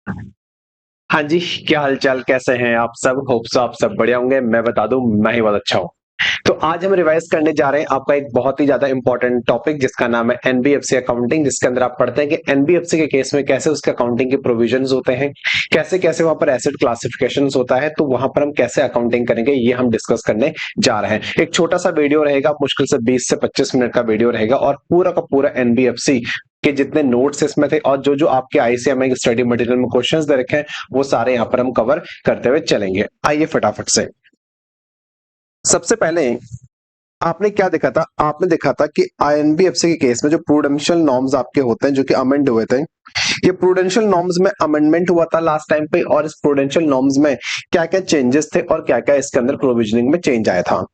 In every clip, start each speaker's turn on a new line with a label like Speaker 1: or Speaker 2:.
Speaker 1: हाँ जी, क्या हालचाल, कैसे हैं आप सब? होप सो आप सब बढ़िया होंगे। मैं बता दूं, मैं ही बहुत अच्छा हूँ। तो आज हम रिवाइज करने जा रहे हैं आपका एक बहुत ही ज्यादा इंपॉर्टेंट टॉपिक, जिसका नाम है एनबीएफसी अकाउंटिंग, जिसके अंदर आप पढ़ते हैं कि एनबीएफसी के केस में कैसे उसके अकाउंटिंग के प्रोविजंस होते हैं, कैसे कैसे वहां पर एसेट क्लासिफिकेशन होता है, तो वहां पर हम कैसे अकाउंटिंग करेंगे ये हम डिस्कस करने जा रहे हैं। एक छोटा सा वीडियो रहेगा, मुश्किल से 20 से 25 मिनट का वीडियो रहेगा, और पूरा का पूरा एनबीएफसी के जितने नोट्स इसमें थे और जो जो आपके आईसीएमआई स्टडी मटेरियल में क्वेश्चंस दे रखे हैं, वो सारे यहाँ पर हम कवर करते हुए चलेंगे। आइए फटाफट से। सबसे पहले आपने क्या देखा था? आपने देखा था कि आईएनबीएफसी के केस में जो प्रूडेंशियल नॉर्म्स आपके होते हैं जो कि अमेंड हुए थे, ये प्रूडेंशियल नॉर्म्स में अमेंडमेंट हुआ था लास्ट टाइम पे, और इस प्रूडेंशियल नॉर्म्स में क्या क्या चेंजेस थे और क्या क्या इसके अंदर प्रोविजनिंग में चेंज आया था।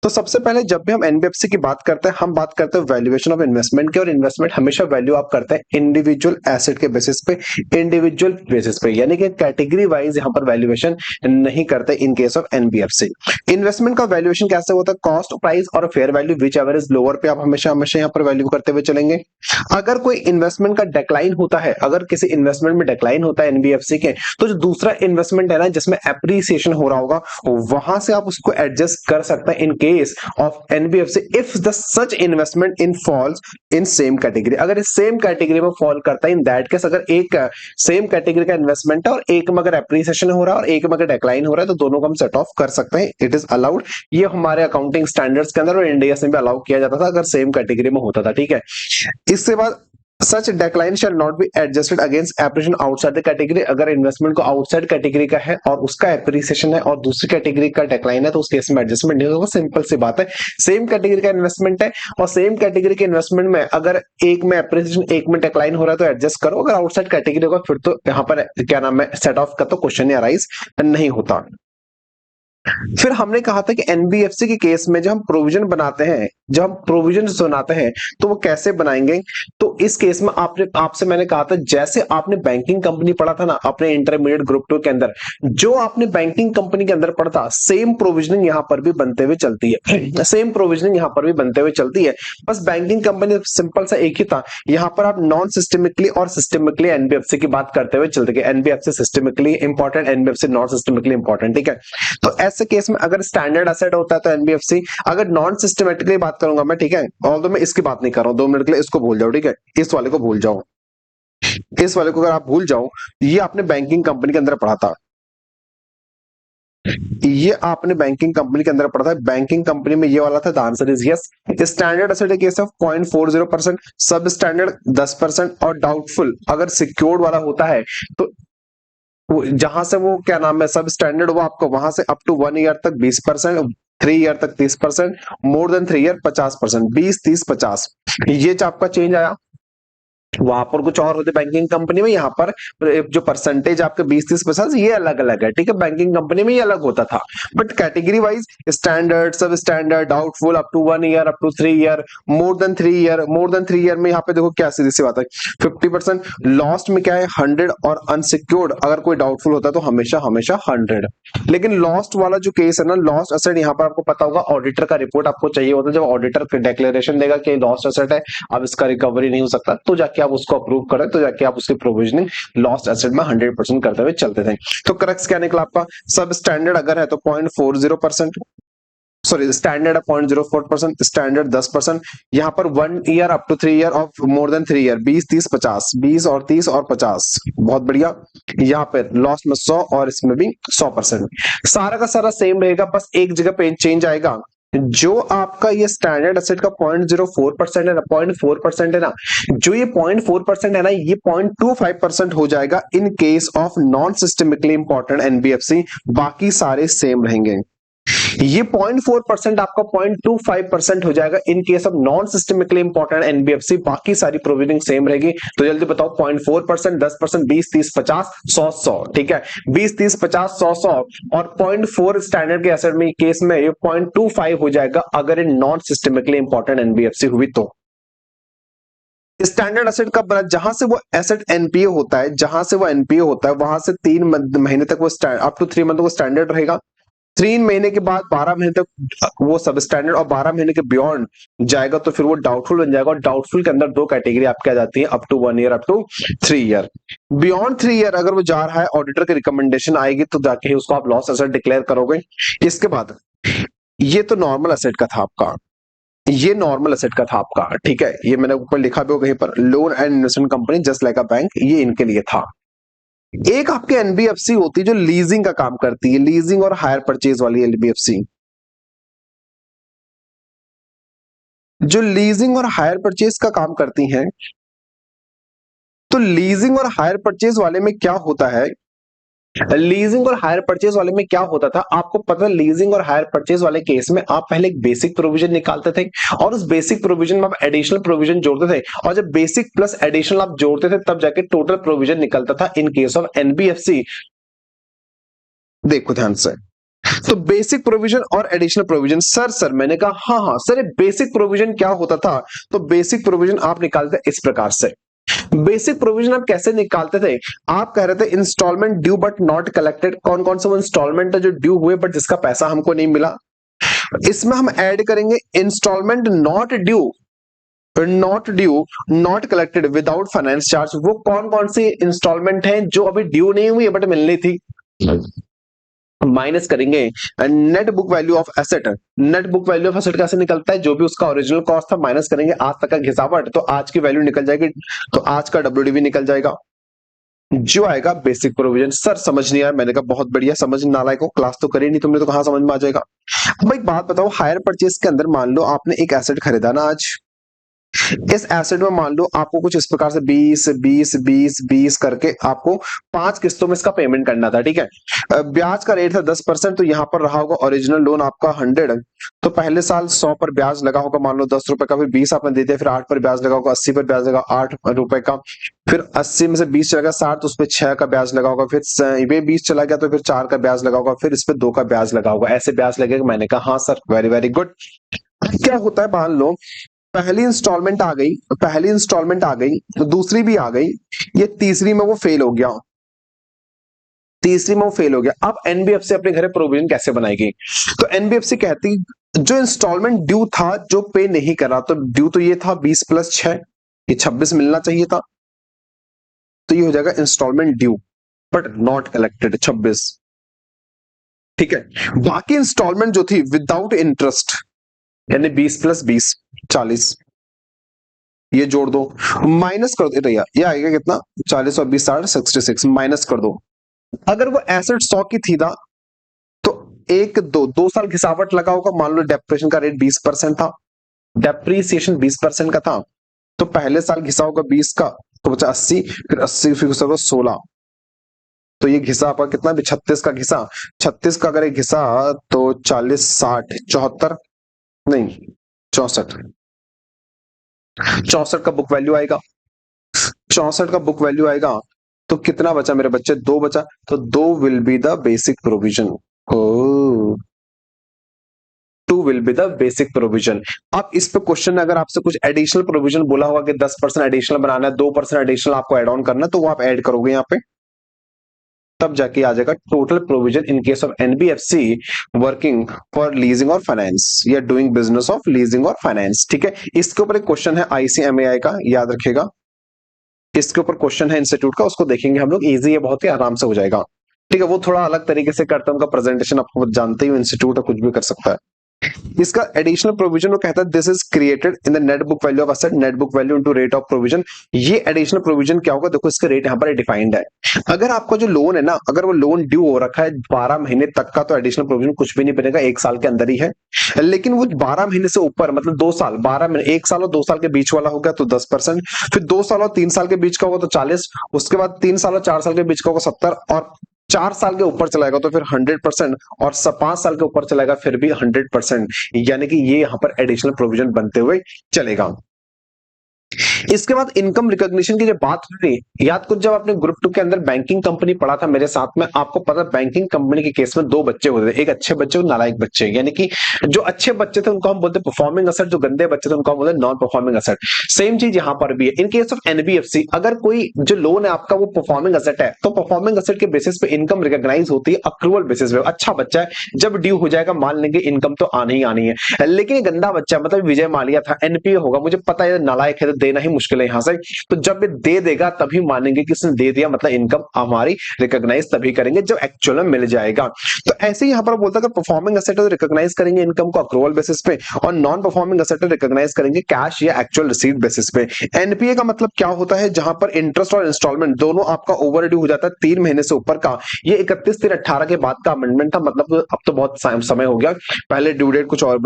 Speaker 1: तो सबसे पहले जब भी हम एनबीएफसी की बात करते हैं, हम बात करते हैं वैल्यूएशन ऑफ इन्वेस्टमेंट की, और इन्वेस्टमेंट हमेशा वैल्यू आप करते हैं इंडिविजुअल एसेट के बेसिस पे, इंडिविजुअल बेसिस पे, यानी कि कैटेगरी वाइज यहां पर वैल्यूएशन नहीं करते इन केस ऑफ एनबीएफसी। इन्वेस्टमेंट का वैल्यूएशन कैसे होता है? कॉस्ट प्राइस और fair value which ever is lower पे आप हमेशा हमेशा यहां पर वैल्यू करते हुए चलेंगे। अगर कोई इन्वेस्टमेंट का डिक्लाइन होता है, अगर किसी इन्वेस्टमेंट में डिक्लाइन होता है एनबीएफसी के, तो जो दूसरा इन्वेस्टमेंट है ना जिसमें एप्रिसिएशन हो रहा होगा, वहां से आप उसको एडजस्ट कर सकते हैं इन case of NBFC if the such investment in falls in same category. अगर इस सेम कैटेगरी में फॉल करता है, इन दैट केस अगर एक सेम कैटेगरी का इन्वेस्टमेंट है और एक में अगर एप्रिसिएशन हो रहा है और एक में अगर डिक्लाइन हो रहा है, तो दोनों को हम सेट ऑफ कर सकते हैं। It is allowed. ये हमारे अकाउंटिंग स्टैंडर्ड्स के अंदर और इंडिया से भी अलाउ किया जाता था अगर सेम कैटेगरी में होता था, ठीक है। इसके बाद such decline shall not be adjusted against appreciation outside the category. अगर इन्वेस्टमेंट को आउटसाइड कैटेगरी का है और उसका एप्रिसिएशन है और दूसरी कैटेगरी का डेक्लाइन है, तो उस केस में एडजस्टमेंट नहीं होगा। सिंपल सी बात है। सेम कैटेगरी का इन्वेस्टमेंट है और सेम कैटेगरी के इन्वेस्टमेंट में अगर एक में एप्रिसिएशन एक में डेक्लाइन हो रहा है तो एडजस्ट करो। अगर आउटसाइड कैटेगरी होगा फिर तो यहाँ पर क्या नाम है, सेट ऑफ का तो क्वेश्चन ही अराइज नहीं होता। फिर हमने कहा था कि एनबीएफसी के केस में जब हम प्रोविजन बनाते हैं, जब हम प्रोविजन बनाते हैं तो वो कैसे बनाएंगे? तो इस केस में आपने आपसे मैंने कहा था, जैसे आपने बैंकिंग कंपनी पढ़ा था ना अपने इंटरमीडिएट ग्रुप 2 के अंदर, जो आपने बैंकिंग कंपनी के अंदर पढ़ा था, सेम प्रोविजनिंग यहां पर भी बनते हुए चलती है। सेम प्रोविजनिंग यहां पर भी बनते हुए चलती है। बस बैंकिंग कंपनी सिंपल सा एक ही था, यहां पर आप नॉन सिस्टमिकली और सिस्टमिकली एनबीएफसी की बात करते हुए चलते गए। NBFC systemically important, NBFC non systemically important, ठीक है। तो ऐसे केस में अगर स्टैंडर्ड एसेट होता है तो एनबीएफसी, अगर नॉन सिस्टमेटिकली बात करूंगा मैं, ठीक है, और तो मैं इसकी बात नहीं कर रहा हूं, 2 मिनट के लिए इसको भूल जाओ, ठीक है। इस वाले को भूल जाओ, इस वाले को अगर आप भूल जाओ, ये आपने बैंकिंग कंपनी के अंदर पढ़ा था, ये आपने बैंकिंग कंपनी के अंदर पढ़ा था। बैंकिंग कंपनी में ये वाला था, the answer is yes. Standard asset case of 0.40%, सब स्टैंडर्ड 10%, और डाउटफुल अगर सिक्योर्ड वाला होता है तो जहां से वो क्या नाम है सब स्टैंडर्ड, वो आपको वहां से अप टू 1 ईयर तक 20%, 3 ईयर तक 30%, मोर देन 3 ईयर 50%, 20 30 50, ये जो आपका चेंज आया। वहां पर कुछ और होते बैंकिंग कंपनी में, यहाँ पर जो परसेंटेज आपके 20 30 50 ये अलग अलग है, ठीक है। बैंकिंग कंपनी में ये अलग होता था, but category wise standard, sub standard, doubtful, up to 1 year, up to 3 year, more than 3 year, more than 3 year में यहाँ पे देखो क्या सीधी सी बात है, 50%। लॉस्ट में क्या है, 100, और अनसिक्योर्ड अगर कोई डाउटफुल होता है तो हमेशा हमेशा 100। लेकिन लॉस्ट वाला जो केस है ना, लॉस्ट एसेट, यहाँ पर आपको पता होगा ऑडिटर का रिपोर्ट आपको चाहिए होता है। जब ऑडिटर डिक्लेरेशन देगा कि लॉस्ट एसेट है, अब इसका रिकवरी नहीं हो सकता, तो जाके आप उसको अप्रूव करें, तो जाके आप उसकी प्रोविजनिंग लॉस्ट एसेट में 100% करते हुए चलते थे। तो करेक्ट क्या निकला आपका? सब स्टैंडर्ड अगर है तो 0.40%, सॉरी स्टैंडर्ड है 0.04%, स्टैंडर्ड 10%, यहाँ पर 1 year up to 3 year, off more than 3 year 20 30 50, 20 और 30 और 50, बहुत बढ़िया। यहाँ पे लॉस्ट में 100 और इसमें भी 100%, सारा का सारा सेम रहेगा, बस एक जगह पे चेंज आएगा। जो आपका ये स्टैंडर्ड एसेट का 0.04% है ना, 0.4% है ना, जो ये 0.4% है ना, ये 0.25% हो जाएगा इन case of non systemically important NBFC. बाकी सारे सेम रहेंगे। ये 0.4% आपका 0.25% हो जाएगा इन case of non systemically important NBFC. बाकी सारी प्रोविजनिंग सेम रहेगी। तो जल्दी बताओ, 0.4%, 10%, 20 30 50, 100 100, ठीक है। 20 30 50 100 100, और 0.4 स्टैंडर्ड के एसेट में केस में ये 0.25 हो जाएगा अगर in non systemically important NBFC हुई तो। स्टैंडर्ड एसेट कब बना? जहां से वो एसेट एनपीए होता है, जहां से वो एनपीए होता है वहां से 3 महीने तक वो अप टू 3 मंथ वो स्टैंडर्ड रहेगा। 3 महीने के बाद 12 महीने तक वो सब स्टैंडर्ड और 12 महीने के बियॉन्ड जाएगा तो फिर वो डाउटफुल बन जाएगा। और डाउटफुल के अंदर दो कैटेगरी आपकी आ जाती है, up to 1 year, up to 3 year. Beyond 3 year अगर वो जा रहा है, ऑडिटर की रिकमेंडेशन आएगी तो जाके ही उसको आप लॉस एसेट डिक्लेयर करोगे। इसके बाद ये तो नॉर्मल एसेट का था आपका, ये नॉर्मल एसेट का था आपका, ठीक है। ये मैंने ऊपर लिखा भी हो कहीं पर, loan and investment company just like a bank, ये इनके लिए था। एक आपके एनबीएफसी होती है जो लीजिंग का काम करती है, लीजिंग और हायर परचेज वाली एनबीएफसी, जो लीजिंग और हायर परचेज का काम करती हैं। तो लीजिंग और हायर परचेज वाले में क्या होता है, लीजिंग और हायर परचेज वाले में क्या होता था आपको पता है। लीजिंग और हायर परचेज वाले केस में आप पहले एक बेसिक प्रोविजन निकालते थे और उस बेसिक प्रोविजन में आप एडिशनल प्रोविजन जोड़ते थे, और जब बेसिक प्लस एडिशनल आप जोड़ते थे तब जाके टोटल प्रोविजन निकलता था इन केस ऑफ एनबीएफसी। देखो ध्यान से, तो बेसिक प्रोविजन और एडिशनल प्रोविजन। सर मैंने कहा हाँ हाँ सर, ये बेसिक प्रोविजन क्या होता था। तो बेसिक प्रोविजन आप निकालते इस प्रकार से। बेसिक प्रोविजन आप कैसे निकालते थे, आप कह रहे थे instalment due but not collected, कौन कौन से वो इंस्टॉलमेंट है जो ड्यू हुए बट जिसका पैसा हमको नहीं मिला। इसमें हम ऐड करेंगे instalment not due not collected without finance charge. वो कौन कौन सी इंस्टॉलमेंट है जो अभी ड्यू नहीं हुई है बट मिलनी थी। माइनस करेंगे net book value of asset. Net book value of asset कैसे निकलता है, जो भी उसका ओरिजिनल कॉस्ट था माइनस करेंगे आज तक का घिसावट, तो आज की वैल्यू निकल जाएगी, तो आज का डब्ल्यूडीवी निकल जाएगा जो आएगा बेसिक प्रोविजन। सर समझ नहीं आया, मैंने कहा बहुत बढ़िया, समझ नालायक को, क्लास तो करी नहीं तुमने तो कहां समझ में आ जाएगा। अब एक बात बताओ, हायर परचेज के अंदर मान लो आपने एक एसेट खरीदा ना आज, इस एसेट में मान लो आपको कुछ इस प्रकार से 20 20 20 20 करके आपको 5 किस्तों में इसका पेमेंट करना था, ठीक है। ब्याज का रेट था 10%, तो यहां पर रहा होगा ओरिजिनल लोन आपका 100, तो पहले साल 100 पर ब्याज लगा होगा मान लो 10 रुपए का, फिर 20 आपने दे दिया, फिर 8 पर ब्याज लगा होगा, 80 पर ब्याज लगा 8 रुपए का, फिर 80 में से 20 चला गया 60, तो उस पर 6 का ब्याज लगा होगा, फिर ये 20 चला गया तो फिर 4 का ब्याज लगा होगा, फिर इस पे 2 का ब्याज लगा होगा, ऐसे ब्याज लगेगा। मैंने कहा हाँ सर, वेरी वेरी गुड। क्या होता है मान लो पहली इंस्टॉलमेंट आ गई, पहली इंस्टॉलमेंट आ गई तो दूसरी भी आ गई, ये तीसरी में वो फेल हो गया, तीसरी में वो फेल हो गया। अब एनबीएफसी अपने घर प्रोविजन कैसे बनाएगी, तो एनबीएफसी कहती जो इंस्टॉलमेंट ड्यू था जो पे नहीं करा, तो ड्यू तो ये था 20 + 6, ये 26 मिलना चाहिए था, तो ये हो जाएगा instalment due but not collected 26, ठीक है। बाकी इंस्टॉलमेंट जो थी विदाउट इंटरेस्ट, यानी 20 + 20 40, ये जोड़ दो, माइनस कर दो, ये आएगा कितना 40 और 20 60 66, माइनस कर दो। अगर वो एसेट 100 की थी ना, तो 2 साल घिसावट लगा होगा, मान लो डेप्रिसिएशन का रेट 20% था, डेप्रिसिएशन 20% का था, तो पहले साल घिसा होगा 20 का, तो बचा 80, फिर 80 फिर 16, तो ये घिसा आपका कितना भी 36 का घिसा, 36 का अगर घिसा तो 40 60 74 नहीं 64, 64 का बुक वैल्यू आएगा, 64 का बुक वैल्यू आएगा, तो कितना बचा मेरे बच्चे 2 बचा, तो 2 will be the basic provision. Oh 2 will be the basic provision. अब इस पे क्वेश्चन अगर आपसे कुछ एडिशनल प्रोविजन बोला होगा कि 10% एडिशनल बनाना है, 2% एडिशनल आपको ऐड ऑन करना है, तो वो आप ऐड करोगे यहाँ पे, तब जाके आ जाएगा total provision in case of NBFC working for leasing और फाइनेंस या डूइंग बिजनेस ऑफ लीजिंग और फाइनेंस, ठीक है। इसके ऊपर एक क्वेश्चन है आईसीएमएआई का, याद रखेगा, इसके ऊपर क्वेश्चन है इंस्टीट्यूट का, उसको देखेंगे हम लोग, इजी है बहुत ही, आराम से हो जाएगा, ठीक है। वो थोड़ा अलग तरीके से करते हैं उनका प्रेजेंटेशन, आपको जानते ही इंस्टीट्यूट है, कुछ भी कर सकता है। इसका एडिशनल प्रोविजन वो कहता है this is created in the net book value of asset, net book value into rate of provision. ये एडिशनल प्रोविजन क्या होगा, देखो इसका रेट यहाँ पर डिफाइंड है। अगर आपका जो लोन है ना, अगर वो लोन ड्यू हो रखा है 12 महीने तक का, तो एडिशनल प्रोविजन कुछ भी नहीं बनेगा, 1 साल के अंदर ही है। लेकिन वो 12 महीने से ऊपर, मतलब 2 साल 12 महीने, 1 साल और 2 साल के बीच वाला हो गया तो 10%, फिर 2 साल और 3 साल के बीच का होगा तो 40, उसके बाद 3 साल और 4 साल के बीच का होगा 70, और 4 साल के ऊपर चलाएगा तो फिर 100%, और 5 साल के ऊपर चलेगा फिर भी 100%, यानी कि ये यहाँ पर एडिशनल प्रोविजन बनते हुए चलेगा। इसके बाद इनकम रिकॉग्निशन की जब बात हुई, याद करो जब आपने ग्रुप 2 के अंदर बैंकिंग कंपनी पढ़ा था मेरे साथ में, आपको पता बैंकिंग कंपनी के केस में दो बच्चे होते थे, एक अच्छे बच्चे और नालायक बच्चे। यानी कि जो अच्छे बच्चे थे उनको हम बोलते परफॉर्मिंग असेट, जो गंदे बच्चे थे उनको हम बोलते नॉन परफॉर्मिंग असेट। सेम चीज यहां पर भी है। इन केस ऑफ एनबीएफसी, अगर कोई जो लोन है आपका वो परफॉर्मिंग असेट है, तो परफॉर्मिंग असेट के बेसिस पे इनकम रिकॉग्नाइज होती है अक्रूवल बेसिस पे। अच्छा बच्चा है, जब ड्यू हो जाएगा मान लेंगे इनकम तो आनी ही आनी है। लेकिन ये गंदा बच्चा है, मतलब विजय माल्या था, एनपीए होगा, मुझे पता है नालायक है तो देना ही मुश्किल है यहां से, तो जब ये दे देगा तभी मानेंगे कि इसने दे दिया, मतलब इनकम हमारी रिकॉग्नाइज तभी करेंगे जब एक्चुअल में मिल जाएगा। तो ऐसे ही यहां पर बोलता है कि परफॉर्मिंग असेट है तो रिकॉग्नाइज करेंगे इनकम को अक्रूवल बेसिस पे, और नॉन परफॉर्मिंग असेट रिकॉग्नाइज करेंगे कैश या एक्चुअल रिसीट बेसिस पे। एनपीए का मतलब क्या होता है, जहां पर इंटरेस्ट और इंस्टॉलमेंट दोनों आपका ओवर ड्यू हो जाता है 3 महीने से ऊपर का। ये 31/3/18 के बाद का अमेंडमेंट था, मतलब अब तो बहुत समय हो गया, पहले ड्यू डेट कुछ और,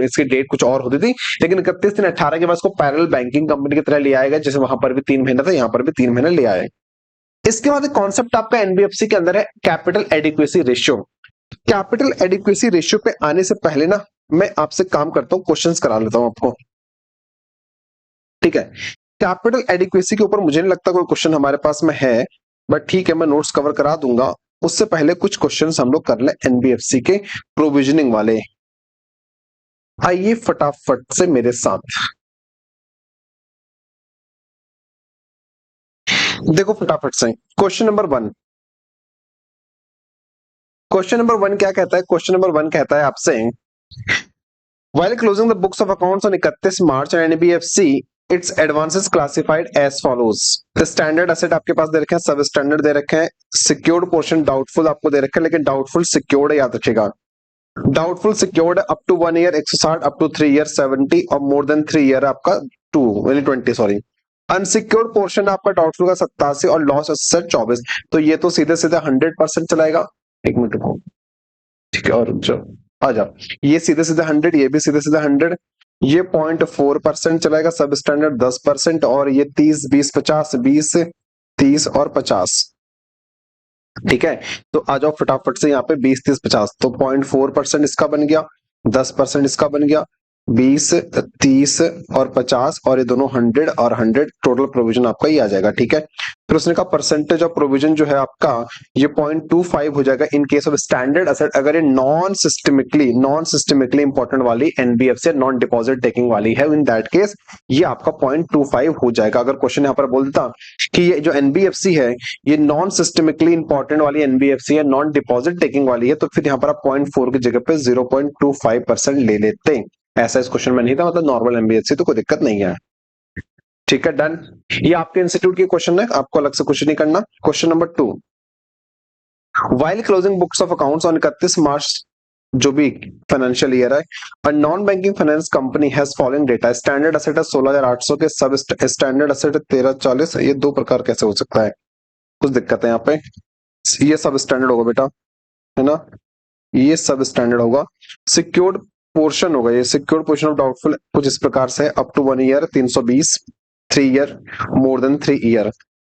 Speaker 1: इसकी डेट कुछ और होती थी, लेकिन 31/3/18 के बाद इसको पैरेलल बैंकिंग कंपनी की तरह ले आएगा, जैसे वहां पर भी 3 महीना था, यहां पर भी 3 महीने ले आए। इसके बाद कॉन्सेप्ट आपका एनबीएफसी के अंदर है capital adequacy ratio. Capital adequacy ratio पे आने से पहले ना मैं आपसे काम करता हूं, क्वेश्चंस करा लेता हूं आपको, ठीक है। कैपिटल एडिक्वेसी के ऊपर मुझे नहीं लगता कोई क्वेश्चन हमारे पास में है, बट ठीक है मैं नोट्स कवर करा दूंगा। उससे पहले कुछ क्वेश्चंस हम लोग कर ले एनबीएफसी के प्रोविजनिंग वाले। आइए फटाफट से मेरे साथ देखो, फटाफट से क्वेश्चन नंबर 1। क्वेश्चन नंबर 1 क्या कहता है, क्वेश्चन नंबर 1 कहता है आपसे, while closing the books of accounts on 31 March and NBFC its advances classified as follows. Standard asset आपके पास दे रखे हैं, सब स्टैंडर्ड दे रखे हैं, सिक्योर्ड पोर्शन डाउटफुल आपको दे रखे हैं, लेकिन डाउटफुल सिक्योर्ड है, याद रखिएगा। Doubtful secured up to 1 year 160, up to 3 year 70, और मोर देन 3 ईयर आपका 20 सॉरी। अनसिक्योर्ड पोर्शन आपका डाउटफुल का 87 और लॉस एसेट 24। तो ये तो सीधे सीधे 100% चलाएगा। एक मिनट रुको, ठीक है, और जो आ जाओ, ये सीधे सीधे 100, ये भी सीधे सीधे 100, ये 0.4% चलाएगा, सब स्टैंडर्ड 10%, और ये 30 20 50, 20 30 और 50, ठीक है। तो आ जाओ फटाफट से यहाँ पे 20 30 50, तो 0.4% इसका बन गया, 10% इसका बन गया, 20 30 और 50, और ये दोनों 100 और 100, टोटल प्रोविजन आपका ये आ जाएगा, ठीक है। फिर उसने कहा परसेंटेज ऑफ प्रोविजन जो है आपका ये 0.25 हो जाएगा इन केस ऑफ स्टैंडर्ड असेट, अगर ये नॉन सिस्टमिकली इंपॉर्टेंट वाली एनबीएफसी नॉन डिपॉजिट टेकिंग वाली है, इन दैट केस ये आपका 0.25 हो जाएगा। अगर क्वेश्चन यहाँ पर बोल देता कि ये जो एनबीएफसी है ये नॉन सिस्टमिकली इंपॉर्टेंट वाली एनबीएफसी है, नॉन डिपॉजिट टेकिंग वाली है, तो फिर यहाँ पर आप 0.4 की जगह पे 0.25% ले लेते। ऐसा इस क्वेश्चन में नहीं था, मतलब नॉर्मल एनबीएफसी, तो कोई दिक्कत नहीं है, ठीक है, डन। ये आपके इंस्टीट्यूट के क्वेश्चन है, आपको अलग से कुछ नहीं करना। Question number 2, while closing books of accounts on 31 मार्च जो भी फाइनेंशियल ईयर है, और non banking finance company has following data, standard asset है 16,800 के, सब स्टैंडर्ड असेट 1340। ये दो प्रकार कैसे हो सकता है, कुछ दिक्कत है यहाँ पे। ये सब स्टैंडर्ड होगा बेटा, है ना, ये सब स्टैंडर्ड होगा। सिक्योर्ड पोर्शन होगा, ये सिक्योर्ड पोर्शन ऑफ डाउटफुल कुछ इस प्रकार से, up to 1 year 320, 3 year, more than 3 year.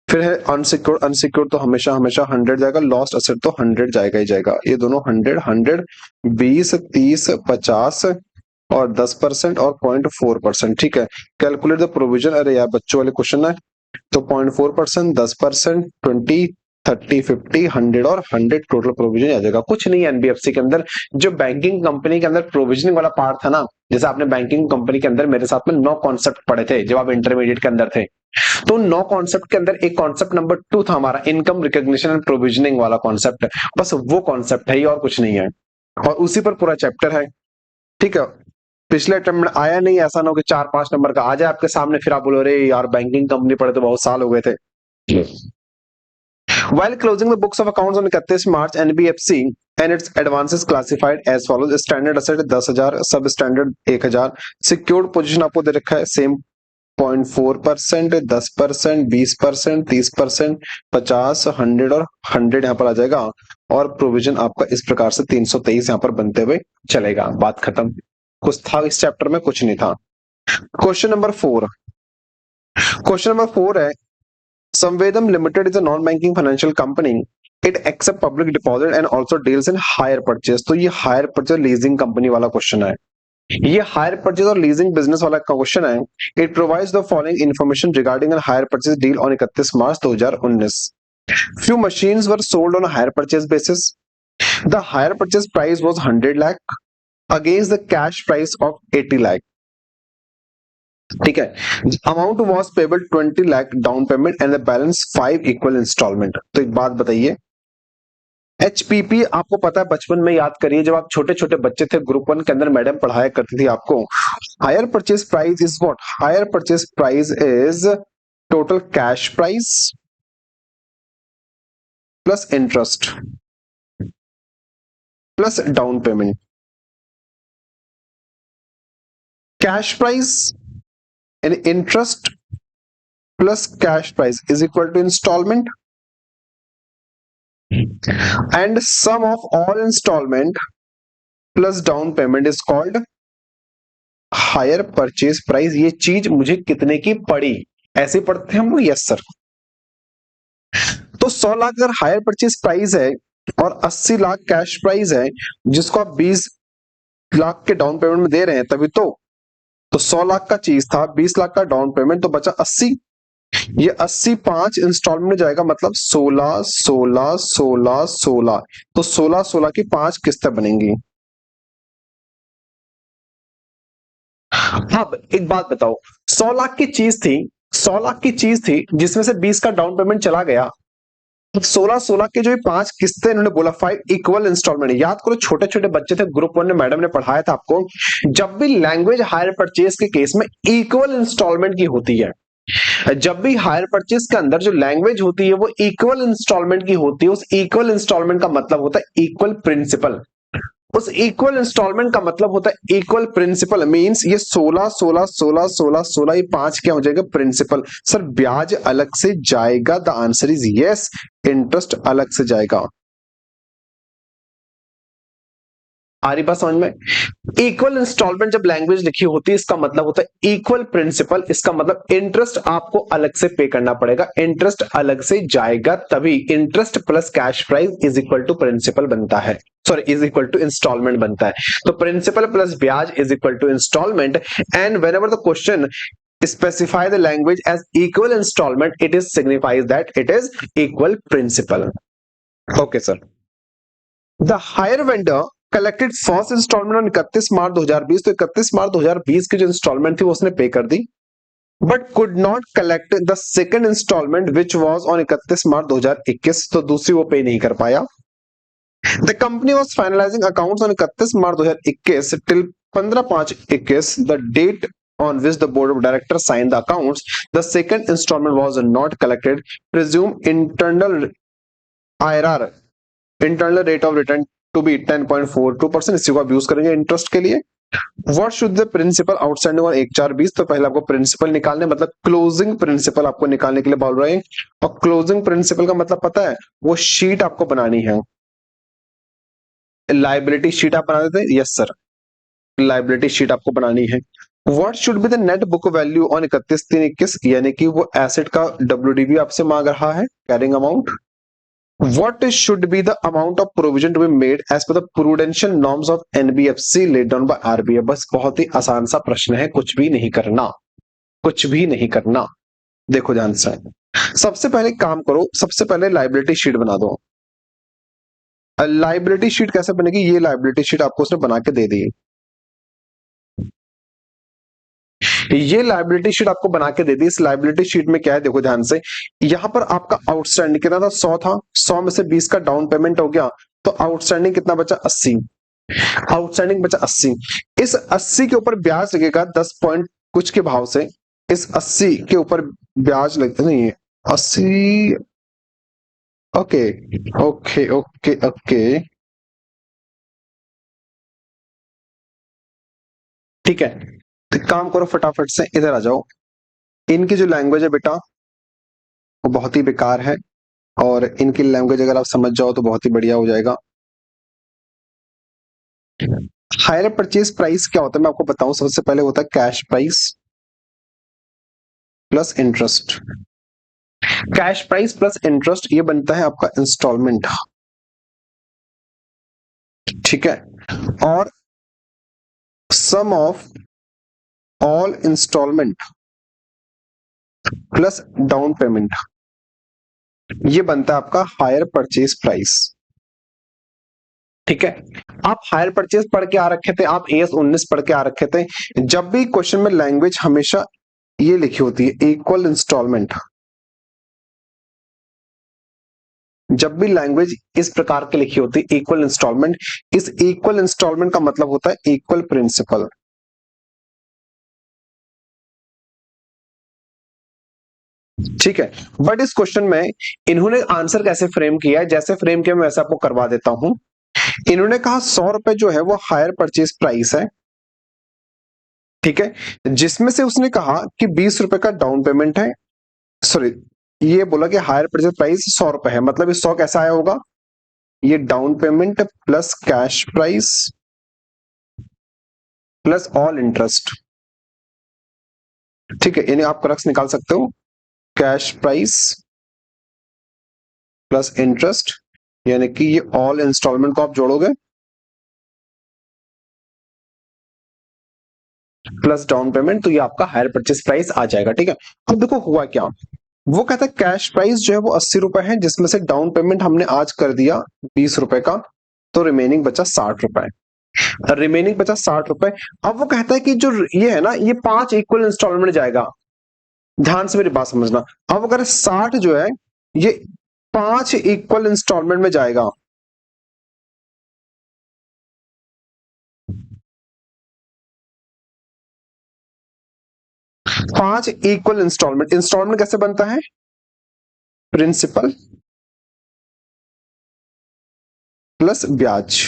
Speaker 1: फिर है अनसिक्योर्ड, अनसिक्योर्ड तो हमेशा हमेशा 100 जाएगा, लॉस्ट असेट तो 100 जाएगा ही जाएगा। ये दोनों 100 100, 20 30 50 और 10% और 0.4%, ठीक है। कैलकुलेट द प्रोविजन, अरे यार बच्चों वाले क्वेश्चन है, तो 0.4%, 10%, 20 30 50 100 और 100 टोटल प्रोविजन आ जाएगा। कुछ नहीं है एनबीएफसी के अंदर, जो बैंकिंग कंपनी के अंदर प्रोविजनिंग वाला पार्ट था ना, जैसे आपने बैंकिंग कंपनी के अंदर मेरे साथ में 9 कॉन्सेप्ट पढ़े थे जब आप इंटरमीडिएट के अंदर थे, तो 9 कॉन्सेप्ट के अंदर एक कॉन्सेप्ट नंबर 2 था हमारा इनकम रिकॉग्निशन एंड प्रोविजनिंग वाला कॉन्सेप्ट, बस वो कॉन्सेप्ट है, ये और कुछ नहीं है, और उसी पर पूरा चैप्टर है, ठीक है। पिछले अटेम्प्ट में आया नहीं, ऐसा ना हो कि 4-5 नंबर का आ जाए आपके सामने, फिर आप बोलो रे यार बैंकिंग कंपनी पढ़े तो बहुत साल हो गए थे। While closing the books of accounts on 31 March, NBFC and its advances classified as follows: standard asset 10,000, सब स्टैंडर्ड 1,000, सिक्योर्ड पोजीशन आपको दे रखा है सेम 0.4%, 10%, 20%, 30%, 50, 100 और 100 यहाँ पर आ जाएगा, और प्रोविजन आपका इस प्रकार से 323 यहाँ पर बनते हुए चलेगा। बात खत्म, कुछ था इस चैप्टर में, कुछ नहीं था। क्वेश्चन नंबर 4, क्वेश्चन नंबर 4 है, Samvedam Limited is a non-banking financial company. It accepts public deposit and also deals in hire purchase. तो ये hire purchase leasing कंपनी वाला क्वेश्चन है, ये हायर परचेज और लीजिंग बिजनेस वाला क्वेश्चन है। It provides the following information regarding an hire purchase deal on 31 March 2019। Few machines were sold on a hire purchase basis. The hire purchase price was 100 lakh against the cash price of 80 lakh. ठीक है, amount was payable 20 lakh down payment and the balance 5 equal instalment. तो एक बात बताइए, HPP आपको पता है, बचपन में याद करिए जब आप छोटे छोटे बच्चे थे, ग्रुप 1 के अंदर मैडम पढ़ाया करती थी आपको, hire purchase price is what, hire purchase price is total cash price plus interest plus down payment. Cash price and interest plus cash price is equal to instalment and sum of all installment plus down payment is called higher purchase price। ये चीज मुझे कितने की पड़ी, ऐसे पढ़ते हैं हम लोग, यस सर। तो 100 लाख अगर हायर परचेज प्राइस है और 80 लाख कैश प्राइस है, जिसको आप 20 लाख के डाउन पेमेंट में दे रहे हैं, तभी तो 100 लाख का चीज था, 20 लाख का डाउन पेमेंट, तो बचा 80। ये 80 5 इंस्टॉलमेंट में जाएगा, मतलब 16 16 16 16। तो 16 16 की 5 किस्तें बनेंगी। अब एक बात बताओ, 100 लाख की चीज थी, 100 लाख की चीज थी जिसमें से 20 का डाउन पेमेंट चला गया, 16 16 के जो 5 किस्तें इन्होंने बोला 5 इक्वल इंस्टॉलमेंट। याद करो छोटे छोटे बच्चे थे, ग्रुप 1 में मैडम ने पढ़ाया था आपको, जब भी लैंग्वेज हायर परचेज के केस में इक्वल इंस्टॉलमेंट की होती है, जब भी हायर परचेज के अंदर जो लैंग्वेज होती है वो इक्वल इंस्टॉलमेंट की होती है, उस इक्वल इंस्टॉलमेंट का मतलब होता है इक्वल प्रिंसिपल। उस इक्वल इंस्टॉलमेंट का मतलब होता है इक्वल प्रिंसिपल। मींस ये 16 16 16 16 16 ये 5 क्या हो जाएगा, प्रिंसिपल। सर ब्याज अलग से जाएगा, the answer is yes. Interest अलग से जाएगा। आ रही बात समझ में? इक्वल इंस्टॉलमेंट जब लैंग्वेज लिखी होती है, इसका मतलब होता है इक्वल प्रिंसिपल। इसका मतलब इंटरेस्ट आपको अलग से पे करना पड़ेगा, इंटरेस्ट अलग से जाएगा, तभी interest plus cash price is equal to principal बनता है, sorry is equal to instalment बनता है। तो प्रिंसिपल प्लस ब्याज is equal to instalment, and whenever the question specify the language as equal installment, it is signifies that it is equal principal. Okay sir, the higher vendor collected first instalment on 31 March 2020। तो 31 March 2020 की जो instalment थी वो उसने pay कर दी, but could not collect the second instalment which was on 31 March 2021। तो दूसरी वो पे नहीं कर पाया। The company was finalising accounts on 31 March 2021 till 15/5/21, the date on which the board of directors signed the accounts. The second installment was not collected. Presume internal IRR, internal rate of return to be 10.42%। इसी को आप use करेंगे interest के लिए। What should the principal outstanding on 1/4/20। तो पहले आपको principal निकालने, मतलब क्लोजिंग प्रिंसिपल आपको निकालने के लिए बोल रहे हैं। और क्लोजिंग प्रिंसिपल का मतलब पता है, वो शीट आपको बनानी है। लाइबिलिटी शीट आप बना देते हैं, यस सर, लाइबिलिटी शीट आपको बनानी है। What should be the net book value on 31/3/21, यानी कि वो एसेट का WDV आपसे मांग रहा है, carrying amount. What should be the amount of provision to be made as per the prudential norms of NBFC laid down by RBI। बस बहुत ही आसान सा प्रश्न है, कुछ भी नहीं करना, कुछ भी नहीं करना। देखो ध्यान से, सबसे पहले काम करो, सबसे पहले लाइबिलिटी शीट बना दो। लाइबिलिटी शीट कैसे बनेगी, ये लाइबिलिटी शीट आपको उसने बना के दे दी। ये लाइबिलिटी शीट आपको बना के दे दी। इस लाइबिलिटी शीट में क्या है, देखो ध्यान से, यहां पर आपका आउटस्टैंडिंग कितना था, 100 था, 100 में से 20 का डाउन पेमेंट हो गया, तो आउटस्टैंडिंग कितना बचा, 80। आउटस्टैंडिंग बचा 80। इस 80 के ऊपर ब्याज लगेगा 10 पॉइंट कुछ के भाव से। इस 80 के ऊपर ब्याज लगता नहीं है, 80। ओके ओके ओके ओके, ठीक है। तो काम करो फटाफट से, इधर आ जाओ। इनकी जो लैंग्वेज है बेटा वो बहुत ही बेकार है, और इनकी लैंग्वेज अगर आप समझ जाओ तो बहुत ही बढ़िया हो जाएगा। हायर परचेज प्राइस क्या होता है मैं आपको बताऊं। सबसे पहले होता है cash price plus interest. Cash price plus interest ये बनता है आपका इंस्टॉलमेंट, ठीक है। और sum of all instalment plus down payment, ये बनता है आपका हायर परचेज प्राइस। ठीक है, आप हायर परचेज पढ़ के आ रखे थे, आप एएस 19 पढ़ के आ रखे थे। जब भी क्वेश्चन में लैंग्वेज हमेशा ये लिखी होती है इक्वल इंस्टॉलमेंट, जब भी लैंग्वेज इस प्रकार की लिखी होती है इक्वल इंस्टॉलमेंट, इस इक्वल इंस्टॉलमेंट का मतलब होता है इक्वल प्रिंसिपल। ठीक है, बट इस क्वेश्चन में इन्होंने आंसर कैसे फ्रेम किया है, जैसे फ्रेम किया मैं वैसे आपको करवा देता हूं। इन्होंने कहा 100 रुपए जो है वो हायर परचेज प्राइस है। ठीक है, जिसमें से उसने कहा कि 20 रुपए का डाउन पेमेंट है, सॉरी, ये बोला कि हायर परचेज प्राइस 100 रुपए है, मतलब ये 100 कैसा आया होगा, ये down payment plus cash price plus all interest. ठीक है, इन्हें आप क्रक्स निकाल सकते हो, कैश प्राइस प्लस इंटरेस्ट, यानी कि ये ऑल इंस्टॉलमेंट को आप जोड़ोगे प्लस डाउन पेमेंट, तो ये आपका हायर परचेज प्राइस आ जाएगा। ठीक है, अब देखो हुआ क्या, वो कहता है कैश प्राइस जो है वो 80 रुपए है, जिसमें से डाउन पेमेंट हमने आज कर दिया 20 रुपए का, तो रिमेनिंग बचा 60 रुपए, रिमेनिंग बचा 60 रुपए। अब वो कहता है कि जो ये है ना, ये 5 इक्वल इंस्टॉलमेंट जाएगा, ध्यान से मेरी बात समझना। अब अगर 60 जो है ये 5 इक्वल इंस्टॉलमेंट में जाएगा, 5 इक्वल इंस्टॉलमेंट, इंस्टॉलमेंट कैसे बनता है, प्रिंसिपल प्लस ब्याज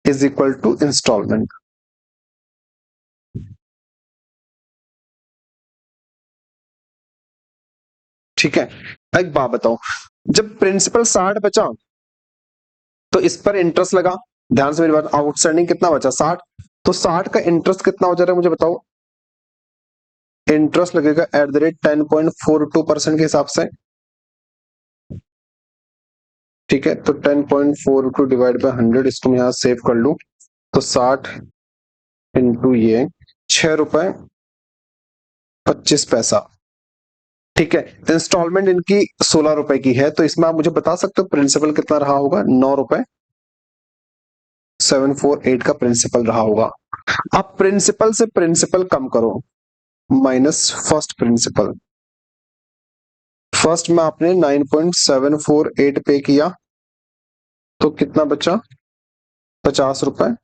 Speaker 1: इज इक्वल टू इंस्टॉलमेंट। ठीक है, एक बात बताओ, जब प्रिंसिपल 60 बचा तो इस पर इंटरेस्ट लगा, ध्यान से मेरी बात, आउटस्टैंडिंग कितना बचा 60, तो 60 का इंटरेस्ट कितना हो जा रहा है मुझे बताओ, इंटरेस्ट लगेगा एट द रेट 10.42% के हिसाब से। ठीक है, तो 10.42 डिवाइड बाय 100, इसको मैं यहां सेव कर लू, तो 60 इंटू ये 6 रुपए 25 पैसा। ठीक है, इंस्टॉलमेंट इनकी 16 रुपए की है, तो इसमें आप मुझे बता सकते हो प्रिंसिपल कितना रहा होगा, 9 रुपए 748 का प्रिंसिपल रहा होगा। आप प्रिंसिपल से प्रिंसिपल कम करो, माइनस फर्स्ट प्रिंसिपल, फर्स्ट में आपने 9.748 पे किया, तो कितना बचा, 50 रुपए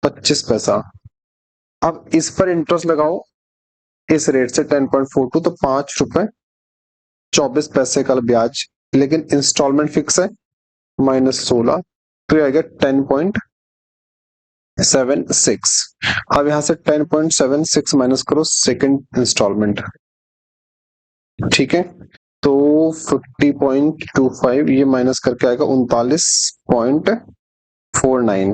Speaker 1: 25 पैसा। अब इस पर इंटरेस्ट लगाओ इस रेट से 10.42, तो 5 रुपए 24 पैसे का ब्याज, लेकिन इंस्टॉलमेंट फिक्स है -16, तो ये आएगा 10.76। अब यहां से 10.76 माइनस करो सेकंड इंस्टॉलमेंट। ठीक है, तो 50.25 ये माइनस करके आएगा 39.49।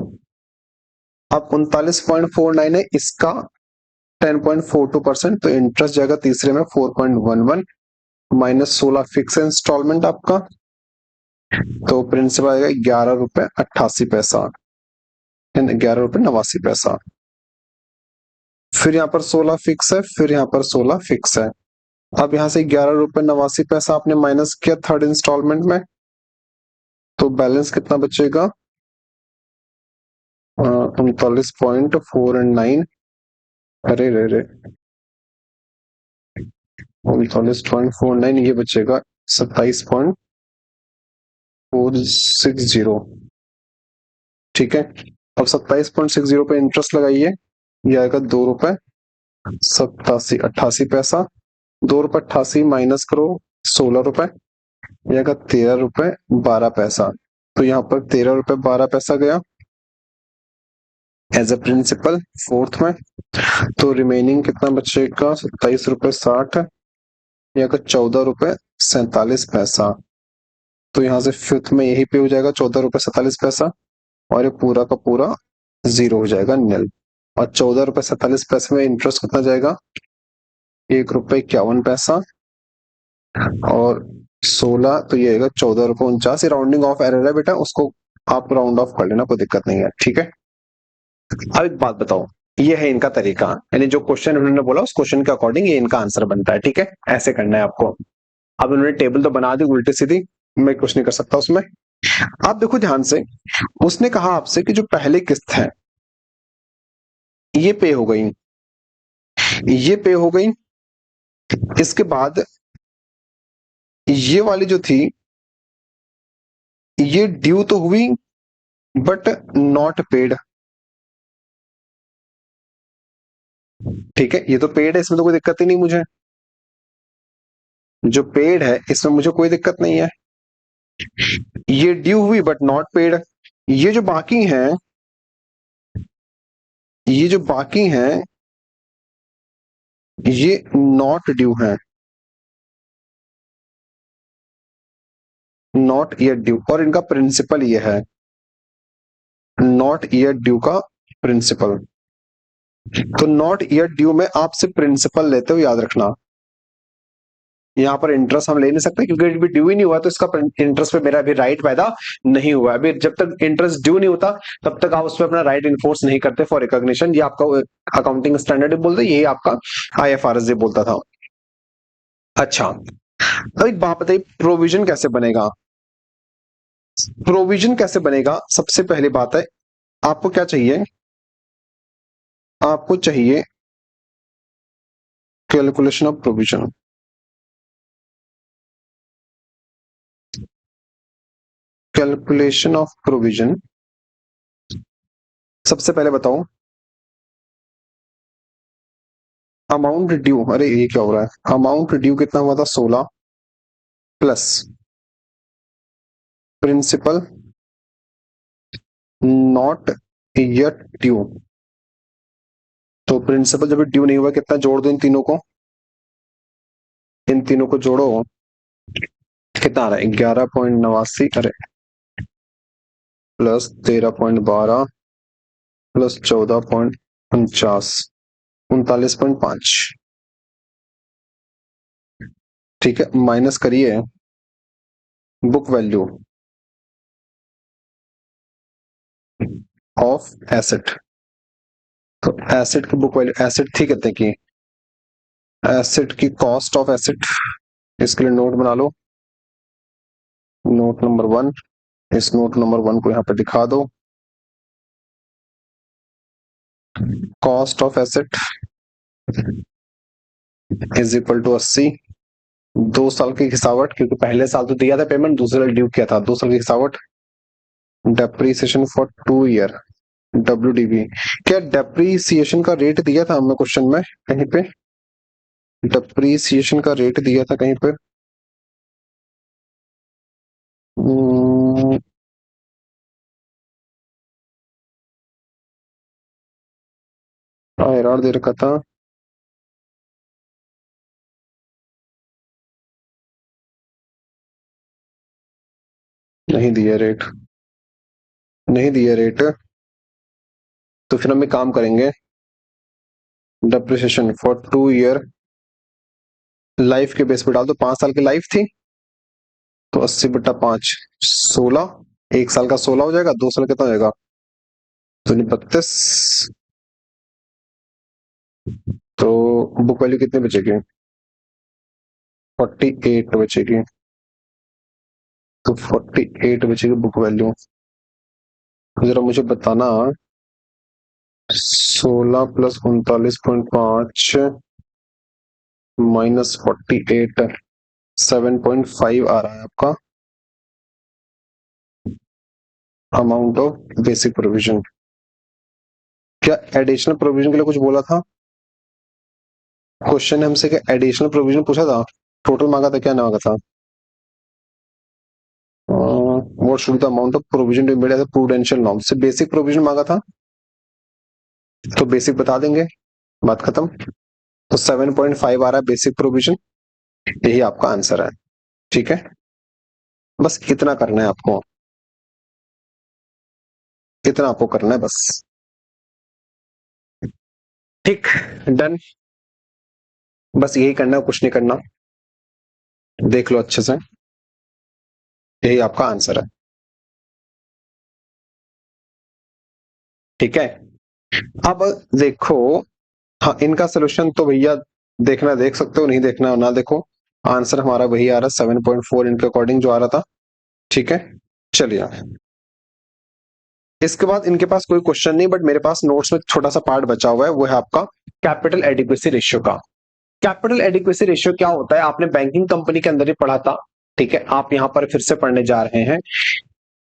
Speaker 1: अब 39.49 है, इसका 10.42%, तो इंटरेस्ट जाएगा तीसरे में 4.11 -16 फिक्स इंस्टॉलमेंट आपका, तो प्रिंसिपल आएगा 11 रुपए 88 पैसा, 11 रुपए 89 पैसा। फिर यहाँ पर 16 फिक्स है, फिर यहाँ पर 16 फिक्स है। अब यहाँ से 11 रुपए 89 पैसा आपने माइनस किया थर्ड इंस्टॉलमेंट में, तो बैलेंस कितना बचेगा, 39.49, अरे रे रे 39.49, ये बचेगा 27.460। ठीक है, अब 27.60 पे इंटरेस्ट लगाइए, ये आएगा 2 रुपए 87 88 पैसा, 2 रुपए 88 माइनस करो 16 रुपए, ये आएगा 13 रुपए 12 पैसा, तो यहाँ पर 13 रुपए 12 पैसा गया एज ए प्रिंसिपल फोर्थ में। तो रिमेनिंग कितना बचेगा, 27 रुपए 60, ये आएगा 14 रुपए 47 पैसा, तो यहाँ से फिफ्थ में यही पे हो जाएगा 14 रुपए 47 पैसा, और ये पूरा का पूरा जीरो हो जाएगा, निल। और 14 रुपए 47 पैसे में इंटरेस्ट कितना जाएगा, 1 रुपए 51 पैसा, और 16, तो ये आएगा 14 रुपए 49। राउंडिंग ऑफ एरर है बेटा, उसको आप राउंड ऑफ कर लेना, कोई दिक्कत नहीं है। ठीक है, अब एक बात बताओ, ये है इनका तरीका, यानी जो क्वेश्चन उन्होंने बोला उस क्वेश्चन के अकॉर्डिंग ये इनका आंसर बनता है, ठीक है, ऐसे करना है आपको। अब उन्होंने टेबल तो बना दी उल्टी सीधी, मैं कुछ नहीं कर सकता उसमें। आप देखो ध्यान से, उसने कहा आपसे कि जो पहली किस्त है ये पे हो गई, ये पे हो गई, इसके बाद ये वाली जो थी ये ड्यू तो हुई बट नॉट पेड, ठीक है, ये तो पेड है, इसमें तो कोई दिक्कत ही नहीं मुझे, जो पेड है इसमें मुझे कोई दिक्कत नहीं है। ये ड्यू हुई बट नॉट पेड, ये जो बाकी हैं, ये जो बाकी हैं ये नॉट ड्यू हैं, नॉट येट ड्यू, और इनका प्रिंसिपल ये है, नॉट येट ड्यू का प्रिंसिपल। तो नॉट येट ड्यू में आप सिर्फ प्रिंसिपल लेते हो, याद रखना। यहाँ पर इंटरेस्ट हम ले नहीं सकते क्योंकि अभी ड्यू ही नहीं हुआ, तो इसका इंटरेस्ट पे मेरा अभी राइट पैदा नहीं हुआ। अभी जब तक इंटरेस्ट ड्यू नहीं होता तब तक आप उस पर अपना राइट इन्फोर्स नहीं करते फॉर रिकॉग्निशन। ये आपका अकाउंटिंग स्टैंडर्ड बोलते, यही आपका आईएफआरएस बोलता था। अच्छा, अब एक बात बताइए, प्रोविजन कैसे बनेगा? प्रोविजन कैसे बनेगा, सबसे पहली बात है, आपको क्या चाहिए, आपको चाहिए calculation of provision. Calculation of provision, सबसे पहले बताओ, अमाउंट ड्यू, अरे ये क्या हो रहा है, अमाउंट ड्यू कितना हुआ था, 16 plus principal not yet due. तो प्रिंसिपल जब ड्यू नहीं हुआ, कितना जोड़ दो इन तीनों को, इन तीनों को जोड़ो, कितना आ रहा है, 11.89, अरे प्लस 13.12 प्लस 14.49, 39.5, ठीक है, माइनस करिए बुक वैल्यू ऑफ एसेट। तो एसेट की बुक वैल्यू, एसेट थी कितने की, एसेट की कॉस्ट ऑफ एसेट, इसके लिए नोट बना लो, नोट नंबर 1, इस नोट नंबर 1 को यहाँ पे दिखा दो, cost of asset is equal to 80, 2 साल की घिसावट, क्योंकि पहले साल तो दिया था पेमेंट, दूसरे साल ड्यू किया था, 2 साल की घिसावट, डेप्रीसिएशन फॉर 2 ईयर, डब्ल्यू, क्या डेप्रीसिएशन का रेट दिया था हमें क्वेश्चन में कहीं पे, डेप्रीसिएशन का रेट दिया था कहीं पे, एरर दे रखा था, नहीं दिया रेट, नहीं दिया रेट, तो फिर हम एक काम करेंगे, डेप्रिसिएशन फॉर 2 ईयर लाइफ के बेस पे डाल दो, 5 साल की लाइफ थी, तो 80/5, 16, 1 साल का 16 हो जाएगा, 2 साल कितना हो जाएगा, तो 32, तो बुक वैल्यू कितनी बचेगी, 48 बचेगी, तो 48 बचेगी बुक वैल्यू। जरा मुझे बताना, 16 प्लस 39.5 माइनस 48, 7.5 आ रहा है आपका अमाउंट ऑफ बेसिक प्रोविजन। क्या एडिशनल प्रोविजन के लिए कुछ बोला था क्वेश्चन, हमसे क्या एडिशनल प्रोविजन पूछा था, टोटल मांगा था, क्या मांगा था, what should the amount of provision to be made as a prudential norm, से बेसिक प्रोविजन मांगा था, तो बेसिक बता देंगे, बात खत्म। तो 7.5 आ रहा है बेसिक प्रोविजन, यही आपका आंसर है, ठीक है, बस इतना करना है आपको, इतना आपको करना है बस, ठीक, डन, बस यही करना है, कुछ नहीं करना, देख लो अच्छे से, यही आपका आंसर है, ठीक है। अब देखो, हाँ इनका सोल्यूशन तो भैया देखना देख सकते हो, नहीं देखना ना देखो। आंसर हमारा वही आ रहा है 7.4 इनके अकॉर्डिंग जो आ रहा था। ठीक है, चलिए। इसके बाद इनके पास कोई क्वेश्चन नहीं, बट मेरे पास नोट्स में छोटा सा पार्ट बचा हुआ है, वो है आपका कैपिटल एडिक्वेसी रेशियो का। कैपिटल एडिक्वेसी रेशियो क्या होता है, आपने बैंकिंग कंपनी के अंदर ही पढ़ा था। ठीक है, आप यहां पर फिर से पढ़ने जा रहे हैं।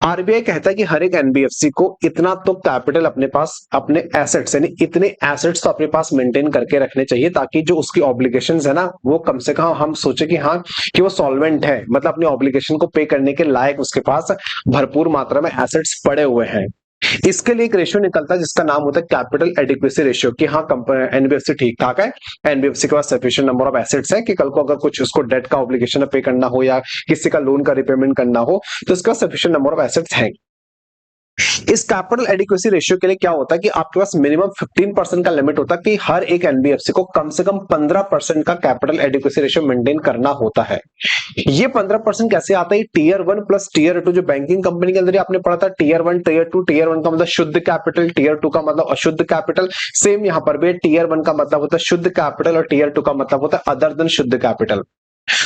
Speaker 1: आरबीआई कहता है कि हर एक एनबीएफसी को इतना तो कैपिटल अपने पास, अपने एसेट्स यानी इतने एसेट्स तो अपने पास मेंटेन करके रखने चाहिए, ताकि जो उसकी ऑब्लिगेशंस है ना, वो कम से कम हम सोचे कि हाँ कि वो सॉल्वेंट है, मतलब अपनी ऑब्लिगेशन को पे करने के लायक उसके पास भरपूर मात्रा में एसेट्स पड़े हुए हैं। इसके लिए एक रेशियो निकलता है जिसका नाम होता है कैपिटल एडिक्वेसी रेशियो, कि हाँ एनबीएफसी ठीक ठाक है, एनबीएफसी के पास सफिशिएंट नंबर ऑफ एसेट्स है कि कल को अगर कुछ उसको डेट का ऑब्लिगेशन पे करना हो या किसी का लोन का रिपेमेंट करना हो, तो इसका सफिशिएंट नंबर ऑफ एसेट्स है। इस कैपिटल एडिक्वेसी रेशियो के लिए क्या होता है कि आपके पास मिनिमम 15% का लिमिट होता है कि हर एक एनबीएफसी को कम से कम 15% का कैपिटल एडिक्वेसी रेशियो मेंटेन करना होता है। ये 15% कैसे आता है, tier one plus tier two, जो बैंकिंग कंपनी के अंदर ही आपने पढ़ा था, tier one tier two, tier one का मतलब शुद्ध कैपिटल, टीयर टू का मतलब अशुद्ध कैपिटल। सेम यहां पर भी टीयर वन का मतलब होता है शुद्ध कैपिटल और टीयर टू का मतलब होता है अदर देन शुद्ध कैपिटल।